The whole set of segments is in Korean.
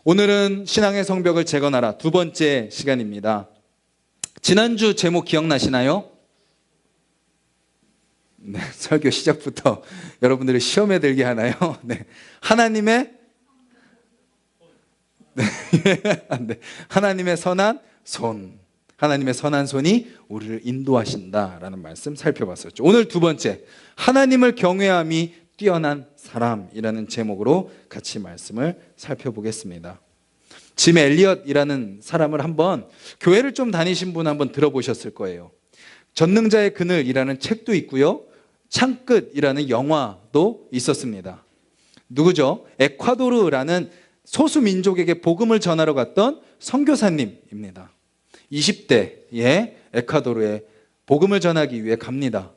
오늘은 신앙의 성벽을 재건하라 두 번째 시간입니다. 지난주 제목 기억나시나요? 네, 설교 시작부터 여러분들이 시험에 들게 하나요? 네, 하나님의 하나님의 선한 손, 하나님의 선한 손이 우리를 인도하신다라는 말씀 살펴봤었죠. 오늘 두 번째, 하나님을 경외함이 뛰어난 사람이라는 제목으로 같이 말씀을 살펴보겠습니다. 짐 엘리엇이라는 사람을 한번, 교회를 좀 다니신 분 한번 들어보셨을 거예요. 전능자의 그늘이라는 책도 있고요, 창끝이라는 영화도 있었습니다. 누구죠? 에콰도르라는 소수민족에게 복음을 전하러 갔던 선교사님입니다. 20대에 에콰도르에 복음을 전하기 위해 갑니다.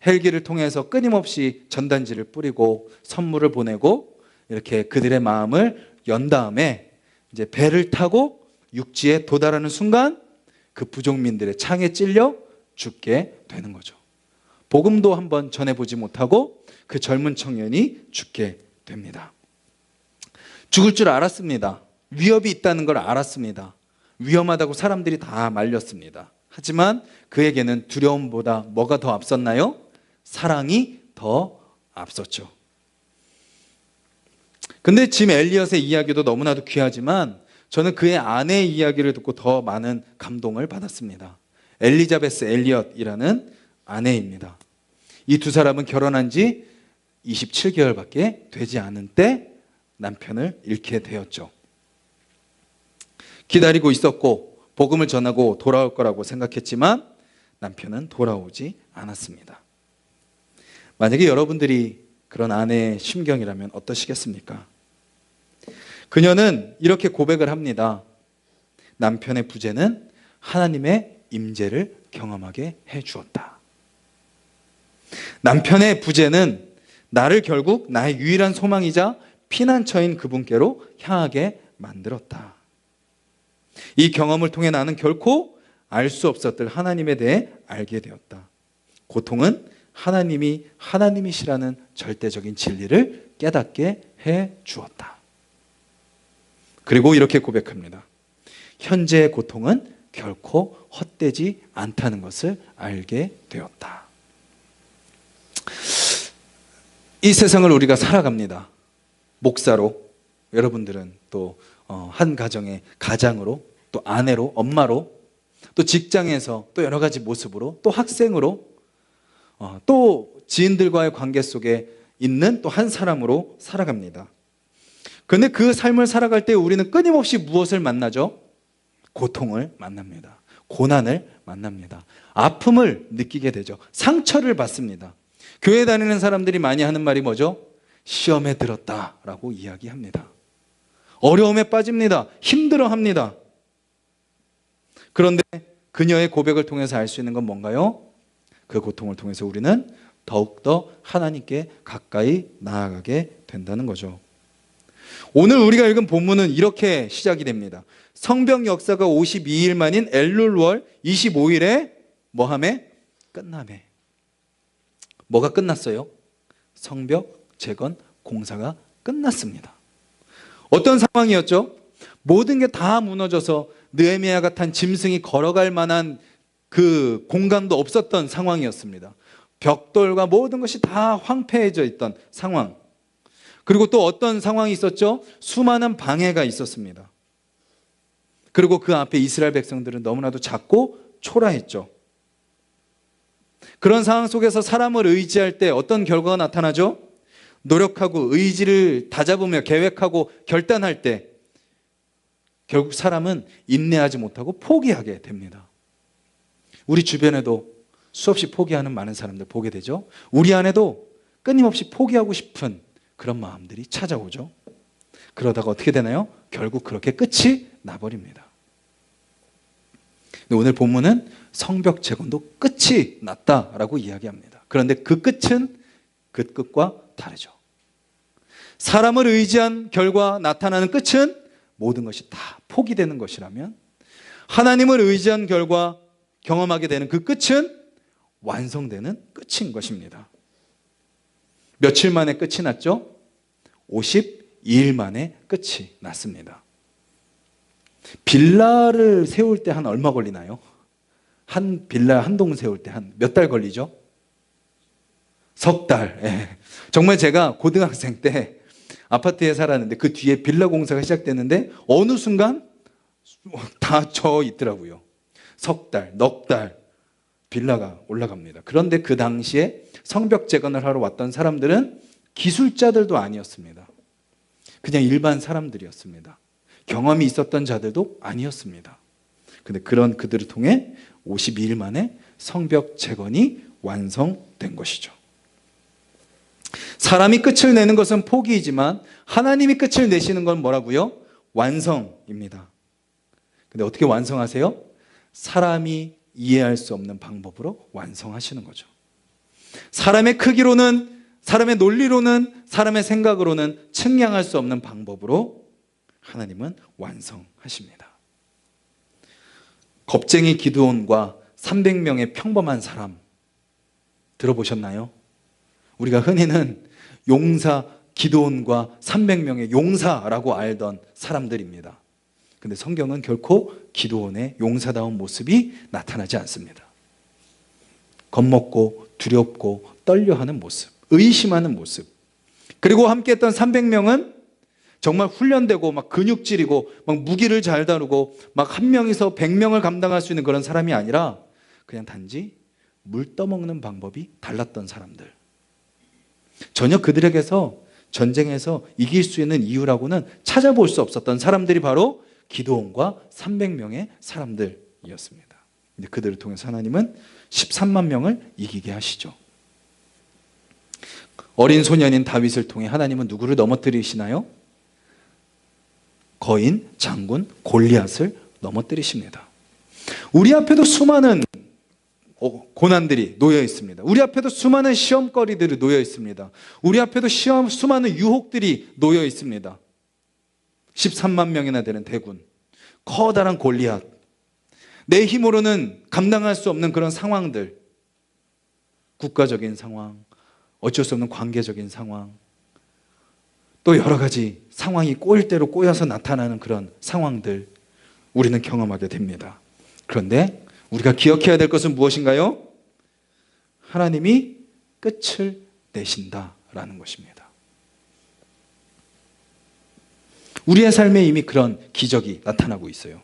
헬기를 통해서 끊임없이 전단지를 뿌리고 선물을 보내고 이렇게 그들의 마음을 연 다음에 이제 배를 타고 육지에 도달하는 순간 그 부족민들의 창에 찔려 죽게 되는 거죠. 복음도 한번 전해보지 못하고 그 젊은 청년이 죽게 됩니다. 죽을 줄 알았습니다. 위협이 있다는 걸 알았습니다. 위험하다고 사람들이 다 말렸습니다. 하지만 그에게는 두려움보다 뭐가 더 앞섰나요? 사랑이 더 앞섰죠. 근데 짐 엘리엇의 이야기도 너무나도 귀하지만 저는 그의 아내의 이야기를 듣고 더 많은 감동을 받았습니다. 엘리자베스 엘리엇이라는 아내입니다. 이 두 사람은 결혼한 지 27개월밖에 되지 않은 때 남편을 잃게 되었죠. 기다리고 있었고 복음을 전하고 돌아올 거라고 생각했지만 남편은 돌아오지 않았습니다. 만약에 여러분들이 그런 아내의 심경이라면 어떠시겠습니까? 그녀는 이렇게 고백을 합니다. 남편의 부재는 하나님의 임재를 경험하게 해주었다. 남편의 부재는 나를 결국 나의 유일한 소망이자 피난처인 그분께로 향하게 만들었다. 이 경험을 통해 나는 결코 알 수 없었던 하나님에 대해 알게 되었다. 고통은 하나님이 하나님이시라는 절대적인 진리를 깨닫게 해 주었다. 그리고 이렇게 고백합니다. 현재의 고통은 결코 헛되지 않다는 것을 알게 되었다. 이 세상을 우리가 살아갑니다. 목사로, 여러분들은 또 한 가정의 가장으로, 또 아내로, 엄마로, 또 직장에서 또 여러 가지 모습으로, 또 학생으로, 또 지인들과의 관계 속에 있는 또 한 사람으로 살아갑니다. 그런데 그 삶을 살아갈 때 우리는 끊임없이 무엇을 만나죠? 고통을 만납니다. 고난을 만납니다. 아픔을 느끼게 되죠. 상처를 받습니다. 교회 다니는 사람들이 많이 하는 말이 뭐죠? 시험에 들었다라고 이야기합니다. 어려움에 빠집니다. 힘들어합니다. 그런데 그녀의 고백을 통해서 알 수 있는 건 뭔가요? 그 고통을 통해서 우리는 더욱더 하나님께 가까이 나아가게 된다는 거죠. 오늘 우리가 읽은 본문은 이렇게 시작이 됩니다. 성벽 역사가 52일 만인 엘룰월 25일에 뭐함에? 끝남에. 뭐가 끝났어요? 성벽 재건 공사가 끝났습니다. 어떤 상황이었죠? 모든 게 다 무너져서 느헤미야가 탄 짐승이 걸어갈 만한 그 공간도 없었던 상황이었습니다. 벽돌과 모든 것이 다 황폐해져 있던 상황. 그리고 또 어떤 상황이 있었죠? 수많은 방해가 있었습니다. 그리고 그 앞에 이스라엘 백성들은 너무나도 작고 초라했죠. 그런 상황 속에서 사람을 의지할 때 어떤 결과가 나타나죠? 노력하고 의지를 다잡으며 계획하고 결단할 때 결국 사람은 인내하지 못하고 포기하게 됩니다. 우리 주변에도 수없이 포기하는 많은 사람들 보게 되죠. 우리 안에도 끊임없이 포기하고 싶은 그런 마음들이 찾아오죠. 그러다가 어떻게 되나요? 결국 그렇게 끝이 나버립니다. 근데 오늘 본문은 성벽 재건도 끝이 났다라고 이야기합니다. 그런데 그 끝은 그 끝과 다르죠. 사람을 의지한 결과 나타나는 끝은 모든 것이 다 포기되는 것이라면, 하나님을 의지한 결과 경험하게 되는 그 끝은 완성되는 끝인 것입니다. 며칠 만에 끝이 났죠? 52일 만에 끝이 났습니다. 빌라를 세울 때 한 얼마 걸리나요? 한 빌라 한 동 세울 때 한 몇 달 걸리죠? 석 달. 예. 정말 제가 고등학생 때 아파트에 살았는데 그 뒤에 빌라 공사가 시작됐는데 어느 순간 다 져 있더라고요. 석 달, 넉 달 빌라가 올라갑니다. 그런데 그 당시에 성벽 재건을 하러 왔던 사람들은 기술자들도 아니었습니다. 그냥 일반 사람들이었습니다. 경험이 있었던 자들도 아니었습니다. 근데 그런 그들을 통해 52일 만에 성벽 재건이 완성된 것이죠. 사람이 끝을 내는 것은 포기이지만 하나님이 끝을 내시는 건 뭐라고요? 완성입니다. 근데 어떻게 완성하세요? 사람이 이해할 수 없는 방법으로 완성하시는 거죠. 사람의 크기로는, 사람의 논리로는, 사람의 생각으로는 측량할 수 없는 방법으로 하나님은 완성하십니다. 겁쟁이 기드온과 300명의 평범한 사람 들어보셨나요? 우리가 흔히는 용사 기드온과 300명의 용사라고 알던 사람들입니다. 근데 성경은 결코 기드온의 용사다운 모습이 나타나지 않습니다. 겁먹고 두렵고 떨려하는 모습, 의심하는 모습. 그리고 함께했던 300명은 정말 훈련되고 막 근육질이고 막 무기를 잘 다루고 막 한 명이서 100명을 감당할 수 있는 그런 사람이 아니라 그냥 단지 물 떠먹는 방법이 달랐던 사람들. 전혀 그들에게서 전쟁에서 이길 수 있는 이유라고는 찾아볼 수 없었던 사람들이 바로 기드온과 300명의 사람들이었습니다. 근데 그들을 통해서 하나님은 13만 명을 이기게 하시죠. 어린 소년인 다윗을 통해 하나님은 누구를 넘어뜨리시나요? 거인 장군 골리앗을 넘어뜨리십니다. 우리 앞에도 수많은 고난들이 놓여 있습니다. 우리 앞에도 수많은 시험거리들이 놓여 있습니다. 우리 앞에도 수많은 유혹들이 놓여 있습니다. 13만 명이나 되는 대군, 커다란 골리앗, 내 힘으로는 감당할 수 없는 그런 상황들, 국가적인 상황, 어쩔 수 없는 관계적인 상황, 또 여러 가지 상황이 꼬일 대로 꼬여서 나타나는 그런 상황들 우리는 경험하게 됩니다. 그런데 우리가 기억해야 될 것은 무엇인가요? 하나님이 끝을 내신다라는 것입니다. 우리의 삶에 이미 그런 기적이 나타나고 있어요.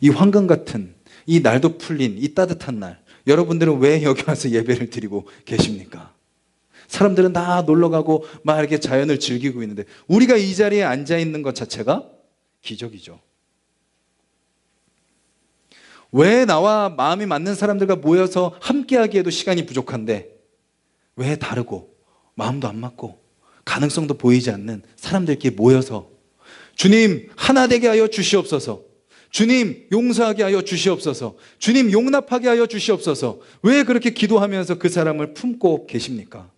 이 황금 같은, 이 날도 풀린 이 따뜻한 날, 여러분들은 왜 여기 와서 예배를 드리고 계십니까? 사람들은 다 놀러가고 막 이렇게 자연을 즐기고 있는데 우리가 이 자리에 앉아 있는 것 자체가 기적이죠. 왜 나와 마음이 맞는 사람들과 모여서 함께하기에도 시간이 부족한데 왜 다르고 마음도 안 맞고 가능성도 보이지 않는 사람들끼리 모여서 주님 하나 되게 하여 주시옵소서, 주님 용서하게 하여 주시옵소서, 주님 용납하게 하여 주시옵소서, 왜 그렇게 기도하면서 그 사람을 품고 계십니까?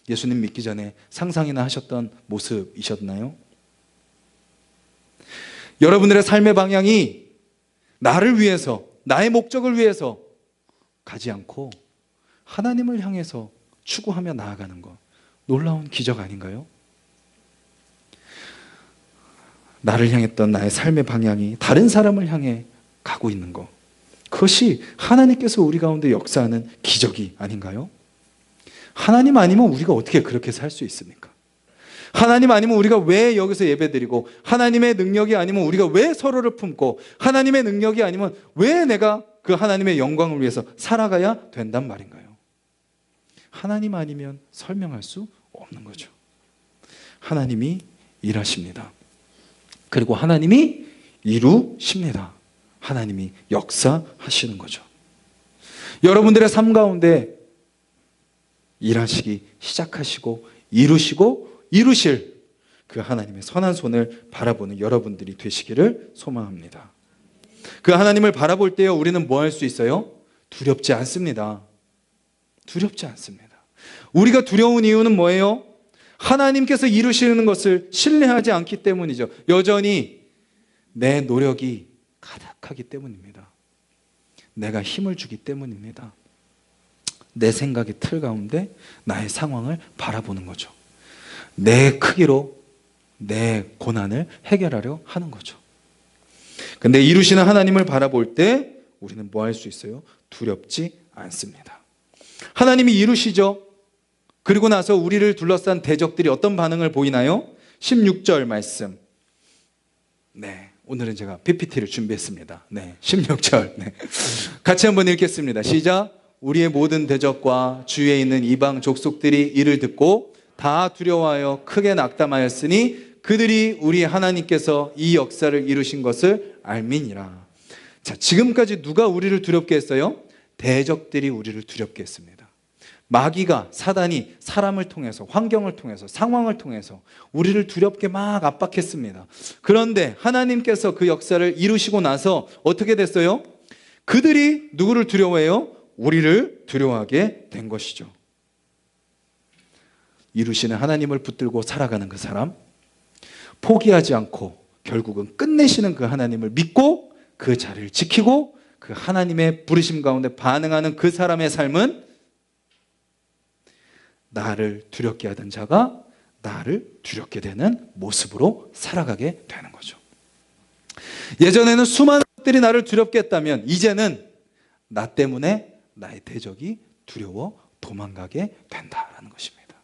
예수님 믿기 전에 상상이나 하셨던 모습이셨나요? 여러분들의 삶의 방향이 나를 위해서, 나의 목적을 위해서 가지 않고 하나님을 향해서 추구하며 나아가는 것, 놀라운 기적 아닌가요? 나를 향했던 나의 삶의 방향이 다른 사람을 향해 가고 있는 것, 그것이 하나님께서 우리 가운데 역사하는 기적이 아닌가요? 하나님 아니면 우리가 어떻게 그렇게 살 수 있습니까? 하나님 아니면 우리가 왜 여기서 예배드리고, 하나님의 능력이 아니면 우리가 왜 서로를 품고, 하나님의 능력이 아니면 왜 내가 그 하나님의 영광을 위해서 살아가야 된단 말인가요? 하나님 아니면 설명할 수 없는 거죠. 하나님이 일하십니다. 그리고 하나님이 이루십니다. 하나님이 역사하시는 거죠. 여러분들의 삶 가운데 일하시기 시작하시고 이루시고 이루실 그 하나님의 선한 손을 바라보는 여러분들이 되시기를 소망합니다. 그 하나님을 바라볼 때요, 우리는 뭐 할 수 있어요? 두렵지 않습니다. 두렵지 않습니다. 우리가 두려운 이유는 뭐예요? 하나님께서 이루시는 것을 신뢰하지 않기 때문이죠. 여전히 내 노력이 가득하기 때문입니다. 내가 힘을 주기 때문입니다. 내 생각의 틀 가운데 나의 상황을 바라보는 거죠. 내 크기로 내 고난을 해결하려 하는 거죠. 근데 이루시는 하나님을 바라볼 때 우리는 뭐 할 수 있어요? 두렵지 않습니다. 하나님이 이루시죠. 그리고 나서 우리를 둘러싼 대적들이 어떤 반응을 보이나요? 16절 말씀. 네, 오늘은 제가 PPT를 준비했습니다. 네, 16절. 네. 같이 한번 읽겠습니다. 시작. 우리의 모든 대적과 주위에 있는 이방 족속들이 이를 듣고 다 두려워하여 크게 낙담하였으니 그들이 우리 하나님께서 이 역사를 이루신 것을 알미니라. 자, 지금까지 누가 우리를 두렵게 했어요? 대적들이 우리를 두렵게 했습니다. 마귀가, 사단이 사람을 통해서, 환경을 통해서, 상황을 통해서 우리를 두렵게 막 압박했습니다. 그런데 하나님께서 그 역사를 이루시고 나서 어떻게 됐어요? 그들이 누구를 두려워해요? 우리를 두려워하게 된 것이죠. 이루시는 하나님을 붙들고 살아가는 그 사람, 포기하지 않고 결국은 끝내시는 그 하나님을 믿고 그 자리를 지키고 그 하나님의 부르심 가운데 반응하는 그 사람의 삶은 나를 두렵게 하던 자가 나를 두렵게 되는 모습으로 살아가게 되는 거죠. 예전에는 수많은 것들이 나를 두렵게 했다면 이제는 나 때문에 나의 대적이 두려워 도망가게 된다라는 것입니다.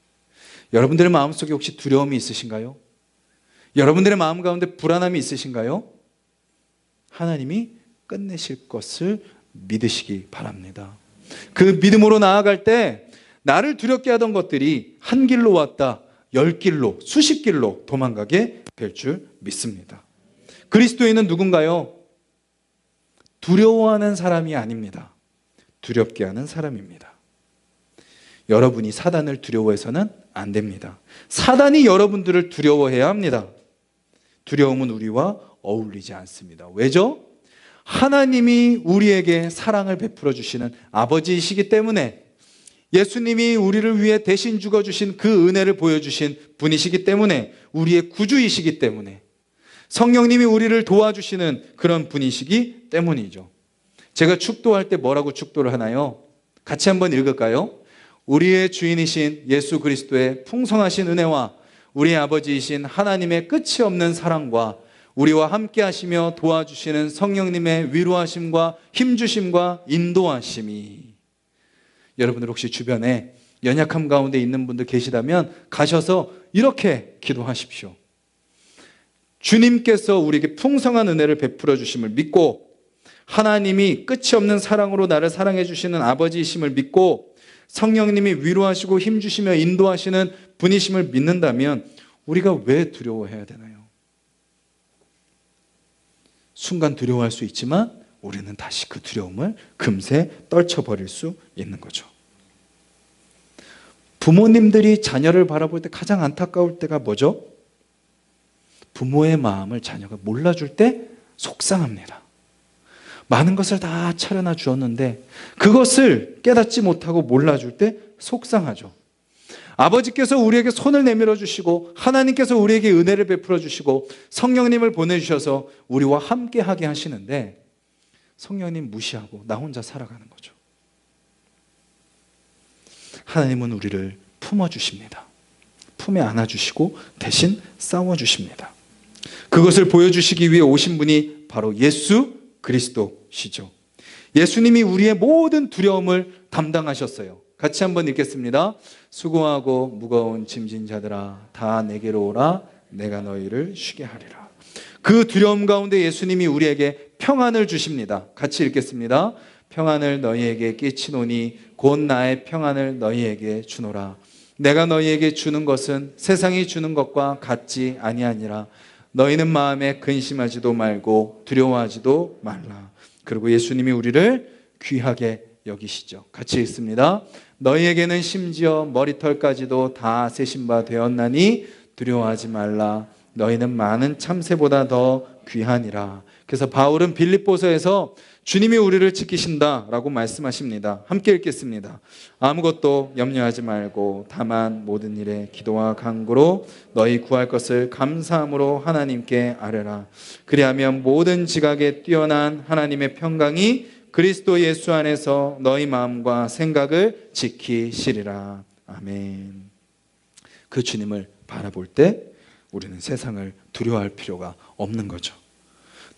여러분들의 마음속에 혹시 두려움이 있으신가요? 여러분들의 마음 가운데 불안함이 있으신가요? 하나님이 끝내실 것을 믿으시기 바랍니다. 그 믿음으로 나아갈 때 나를 두렵게 하던 것들이 한 길로 왔다 10길로 수십 길로 도망가게 될 줄 믿습니다. 그리스도인은 누군가요? 두려워하는 사람이 아닙니다. 두렵게 하는 사람입니다. 여러분이 사단을 두려워해서는 안 됩니다. 사단이 여러분들을 두려워해야 합니다. 두려움은 우리와 어울리지 않습니다. 왜죠? 하나님이 우리에게 사랑을 베풀어 주시는 아버지이시기 때문에, 예수님이 우리를 위해 대신 죽어주신 그 은혜를 보여주신 분이시기 때문에, 우리의 구주이시기 때문에, 성령님이 우리를 도와주시는 그런 분이시기 때문이죠. 제가 축도할 때 뭐라고 축도를 하나요? 같이 한번 읽을까요? 우리의 주인이신 예수 그리스도의 풍성하신 은혜와 우리 아버지이신 하나님의 끝이 없는 사랑과 우리와 함께 하시며 도와주시는 성령님의 위로하심과 힘주심과 인도하심이, 여러분들 혹시 주변에 연약함 가운데 있는 분들 계시다면 가셔서 이렇게 기도하십시오. 주님께서 우리에게 풍성한 은혜를 베풀어 주심을 믿고, 하나님이 끝이 없는 사랑으로 나를 사랑해 주시는 아버지이심을 믿고, 성령님이 위로하시고 힘주시며 인도하시는 분이심을 믿는다면 우리가 왜 두려워해야 되나요? 순간 두려워할 수 있지만 우리는 다시 그 두려움을 금세 떨쳐버릴 수 있는 거죠. 부모님들이 자녀를 바라볼 때 가장 안타까울 때가 뭐죠? 부모의 마음을 자녀가 몰라줄 때 속상합니다. 많은 것을 다 차려놔 주었는데 그것을 깨닫지 못하고 몰라줄 때 속상하죠. 아버지께서 우리에게 손을 내밀어 주시고 하나님께서 우리에게 은혜를 베풀어 주시고 성령님을 보내주셔서 우리와 함께 하게 하시는데 성령님 무시하고 나 혼자 살아가는 거죠. 하나님은 우리를 품어주십니다. 품에 안아주시고 대신 싸워주십니다. 그것을 보여주시기 위해 오신 분이 바로 예수 그리스도시죠. 예수님이 우리의 모든 두려움을 담당하셨어요. 같이 한번 읽겠습니다. 수고하고 무거운 짐진 자들아 다 내게로 오라 내가 너희를 쉬게 하리라. 그 두려움 가운데 예수님이 우리에게 평안을 주십니다. 같이 읽겠습니다. 평안을 너희에게 끼치노니 곧 나의 평안을 너희에게 주노라. 내가 너희에게 주는 것은 세상이 주는 것과 같지 아니하니라. 너희는 마음에 근심하지도 말고 두려워하지도 말라. 그리고 예수님이 우리를 귀하게 여기시죠. 같이 읽습니다. 너희에게는 심지어 머리털까지도 다 세신 바 되었나니 두려워하지 말라. 너희는 많은 참새보다 더 귀하니라. 그래서 바울은 빌립보서에서 주님이 우리를 지키신다라고 말씀하십니다. 함께 읽겠습니다. 아무것도 염려하지 말고 다만 모든 일에 기도와 간구로 너희 구할 것을 감사함으로 하나님께 아뢰라. 그리하면 모든 지각에 뛰어난 하나님의 평강이 그리스도 예수 안에서 너희 마음과 생각을 지키시리라. 아멘. 그 주님을 바라볼 때 우리는 세상을 두려워할 필요가 없는 거죠.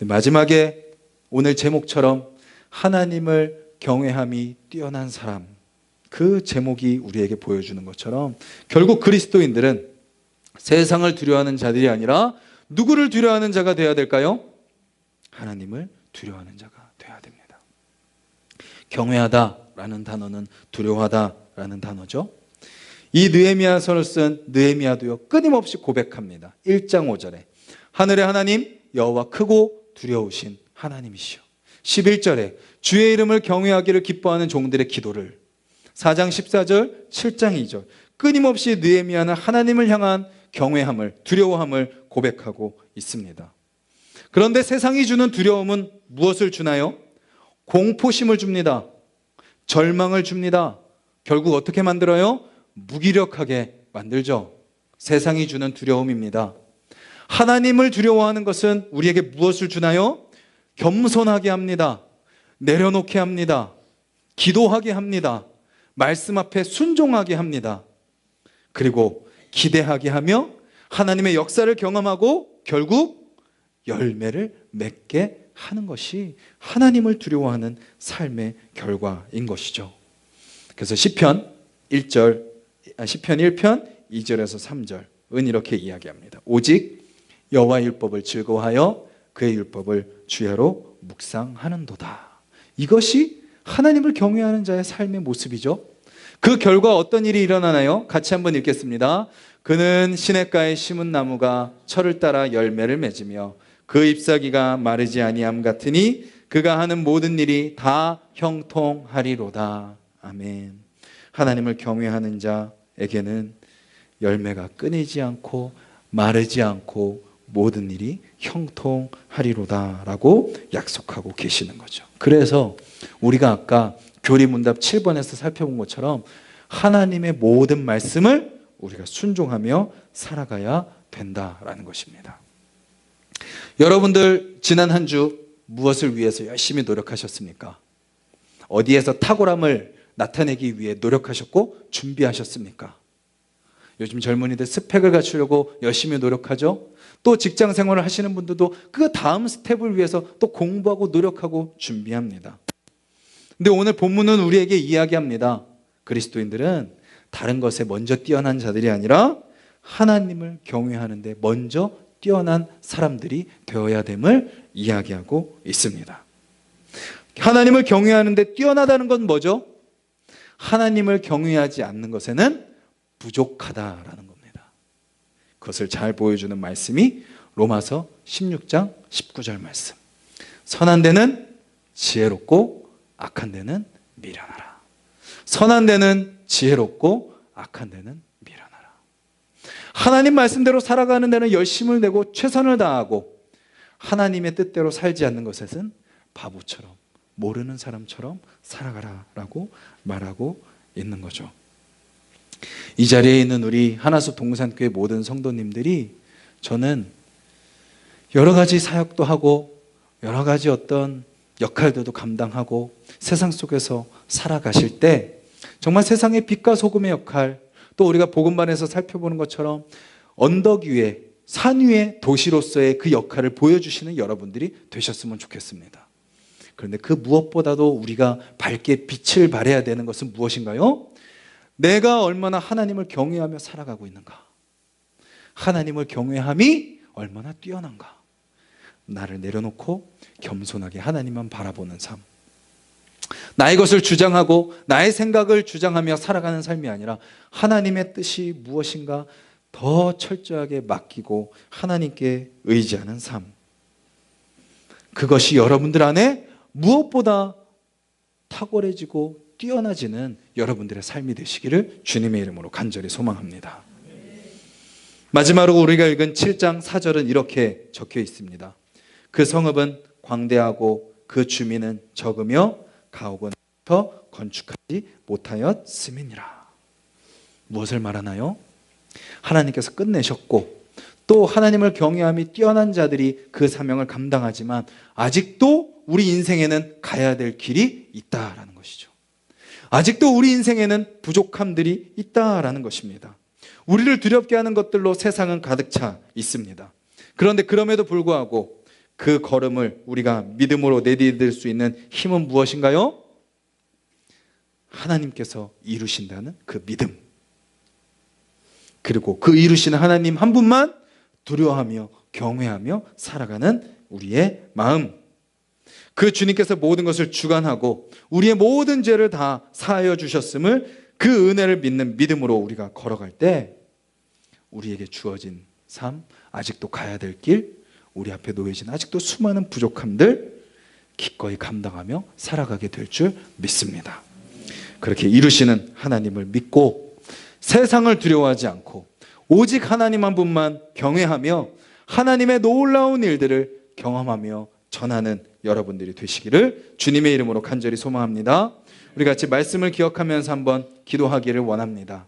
마지막에 오늘 제목처럼 하나님을 경외함이 뛰어난 사람, 그 제목이 우리에게 보여주는 것처럼 결국 그리스도인들은 세상을 두려워하는 자들이 아니라 누구를 두려워하는 자가 되어야 될까요? 하나님을 두려워하는 자가 되어야 됩니다. 경외하다라는 단어는 두려워하다라는 단어죠. 이 느헤미야서를 쓴 느헤미야도요 끊임없이 고백합니다. 1장 5절에 하늘의 하나님 여호와 크고 두려우신 하나님이시여. 11절에 주의 이름을 경외하기를 기뻐하는 종들의 기도를. 4장 14절, 7장 2절 끊임없이 느헤미야는 하나님을 향한 경외함을, 두려워함을 고백하고 있습니다. 그런데 세상이 주는 두려움은 무엇을 주나요? 공포심을 줍니다. 절망을 줍니다. 결국 어떻게 만들어요? 무기력하게 만들죠. 세상이 주는 두려움입니다. 하나님을 두려워하는 것은 우리에게 무엇을 주나요? 겸손하게 합니다. 내려놓게 합니다. 기도하게 합니다. 말씀 앞에 순종하게 합니다. 그리고 기대하게 하며 하나님의 역사를 경험하고 결국 열매를 맺게 하는 것이 하나님을 두려워하는 삶의 결과인 것이죠. 그래서 시편 1편 2절에서 3절은 이렇게 이야기합니다. 오직 여호와의 율법을 즐거워하여 그의 율법을 주야로 묵상하는도다. 이것이 하나님을 경외하는 자의 삶의 모습이죠. 그 결과 어떤 일이 일어나나요? 같이 한번 읽겠습니다. 그는 시냇가에 심은 나무가 철을 따라 열매를 맺으며 그 잎사귀가 마르지 아니함 같으니 그가 하는 모든 일이 다 형통하리로다. 아멘. 하나님을 경외하는 자에게는 열매가 끊이지 않고 마르지 않고 모든 일이 형통하리로다 라고 약속하고 계시는 거죠. 그래서 우리가 아까 교리문답 7번에서 살펴본 것처럼 하나님의 모든 말씀을 우리가 순종하며 살아가야 된다라는 것입니다. 여러분들 지난 한 주 무엇을 위해서 열심히 노력하셨습니까? 어디에서 탁월함을 나타내기 위해 노력하셨고 준비하셨습니까? 요즘 젊은이들 스펙을 갖추려고 열심히 노력하죠. 또 직장 생활을 하시는 분들도 그 다음 스텝을 위해서 또 공부하고 노력하고 준비합니다. 근데 오늘 본문은 우리에게 이야기합니다. 그리스도인들은 다른 것에 먼저 뛰어난 자들이 아니라 하나님을 경외하는데 먼저 뛰어난 사람들이 되어야 됨을 이야기하고 있습니다. 하나님을 경외하는데 뛰어나다는 건 뭐죠? 하나님을 경외하지 않는 것에는 부족하다라는 겁니다. 그것을 잘 보여주는 말씀이 로마서 16장 19절 말씀. 선한 데는 지혜롭고 악한 데는 미련하라. 선한 데는 지혜롭고 악한 데는 미련하라. 하나님 말씀대로 살아가는 데는 열심을 내고 최선을 다하고 하나님의 뜻대로 살지 않는 것에는 바보처럼 모르는 사람처럼 살아가라라고 말하고 있는 거죠. 이 자리에 있는 우리 하나숲 동산교회 모든 성도님들이 저는 여러 가지 사역도 하고 여러 가지 어떤 역할들도 감당하고 세상 속에서 살아가실 때 정말 세상의 빛과 소금의 역할, 또 우리가 복음반에서 살펴보는 것처럼 언덕 위에 산 위에 도시로서의 그 역할을 보여주시는 여러분들이 되셨으면 좋겠습니다. 그런데 그 무엇보다도 우리가 밝게 빛을 발해야 되는 것은 무엇인가요? 내가 얼마나 하나님을 경외하며 살아가고 있는가? 하나님을 경외함이 얼마나 뛰어난가? 나를 내려놓고 겸손하게 하나님만 바라보는 삶. 나의 것을 주장하고 나의 생각을 주장하며 살아가는 삶이 아니라 하나님의 뜻이 무엇인가 더 철저하게 맡기고 하나님께 의지하는 삶. 그것이 여러분들 안에 무엇보다 탁월해지고 뛰어나지는 여러분들의 삶이 되시기를 주님의 이름으로 간절히 소망합니다. 마지막으로 우리가 읽은 7장 4절은 이렇게 적혀 있습니다. 그 성읍은 광대하고 그 주민은 적으며 가옥은 더 건축하지 못하였음이니라. 무엇을 말하나요? 하나님께서 끝내셨고 또 하나님을 경외함이 뛰어난 자들이 그 사명을 감당하지만 아직도 우리 인생에는 가야 될 길이 있다라는 것이죠. 아직도 우리 인생에는 부족함들이 있다라는 것입니다. 우리를 두렵게 하는 것들로 세상은 가득 차 있습니다. 그런데 그럼에도 불구하고 그 걸음을 우리가 믿음으로 내디딜 수 있는 힘은 무엇인가요? 하나님께서 이루신다는 그 믿음. 그리고 그 이루시는 하나님 한 분만 두려워하며 경외하며 살아가는 우리의 마음. 그 주님께서 모든 것을 주관하고 우리의 모든 죄를 다 사하여 주셨음을, 그 은혜를 믿는 믿음으로 우리가 걸어갈 때 우리에게 주어진 삶, 아직도 가야 될 길, 우리 앞에 놓여진 아직도 수많은 부족함들 기꺼이 감당하며 살아가게 될 줄 믿습니다. 그렇게 이루시는 하나님을 믿고 세상을 두려워하지 않고 오직 하나님 한 분만 경외하며 하나님의 놀라운 일들을 경험하며 전하는 여러분들이 되시기를 주님의 이름으로 간절히 소망합니다. 우리 같이 말씀을 기억하면서 한번 기도하기를 원합니다.